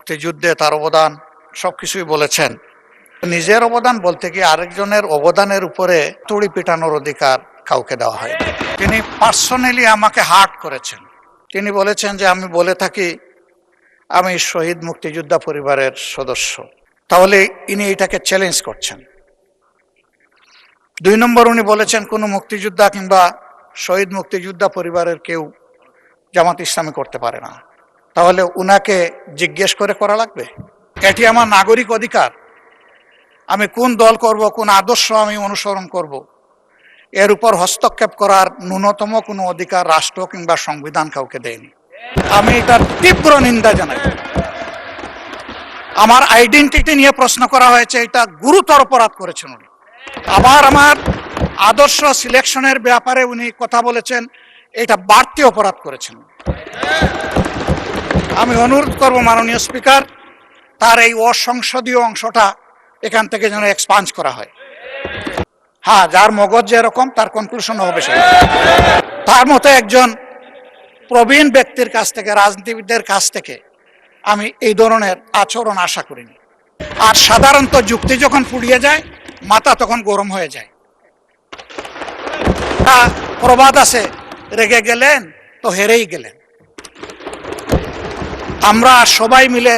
মুক্তিযুদ্ধে তার অবদান সবকিছুই বলেছেন। নিজের অবদান বলতে কি আরেকজনের অবদানের উপরে তুড়ি পিটানোর অধিকার কাউকে দেওয়া হয়। তিনি পার্সোনালি আমাকে হার্ট করেছেন। তিনি বলেছেন যে আমি বলে থাকি আমি শহীদ মুক্তিযোদ্ধা পরিবারের সদস্য, তাহলে ইনি এটাকে চ্যালেঞ্জ করছেন। 2 নম্বর, উনি বলেছেন কোনো মুক্তিযোদ্ধা কিংবা শহীদ মুক্তিযোদ্ধা পরিবারের কেউ জামাত ইসলামী করতে পারে না, তাহলে উনাকে জিজ্ঞেস করে করা লাগবে? এটি আমার নাগরিক অধিকার। আমি কোন দল করব, কোন আদর্শ আমি অনুসরণ করব, এর উপর হস্তক্ষেপ করার ন্যূনতম কোনো অধিকার রাষ্ট্র কিংবা সংবিধান কাউকে দেয়নি। আমি এটার তীব্র নিন্দা জানাই। আমার আইডেন্টিটি নিয়ে প্রশ্ন করা হয়েছে, এটা গুরুতর অপরাধ করেছেন উনি। আবার আমার আদর্শ সিলেকশনের ব্যাপারে উনি কথা বলেছেন, এটা বাড়তি অপরাধ করেছেন। আমি অনুরোধ করব মাননীয় স্পিকার, তার এই অসংসদীয় অংশটা এখান থেকে যেন এক্সপান্স করা হয়। হ্যাঁ, যার মগজ যেরকম তার কনক্লুশন হবে সেটা। তার মতো একজন প্রবীণ ব্যক্তির কাছ থেকে, রাজনীতিবিদদের কাছ থেকে আমি এই ধরনের আচরণ আশা করিনি। আর সাধারণত যুক্তি যখন ফুরিয়ে যায়, মাথা তখন গরম হয়ে যায়। প্রবাদ আছে, রেগে গেলেন তো হেরেই গেলেন। আমরা সবাই মিলে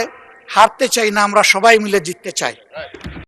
হারতে চাই না, আমরা সবাই মিলে জিততে চাই।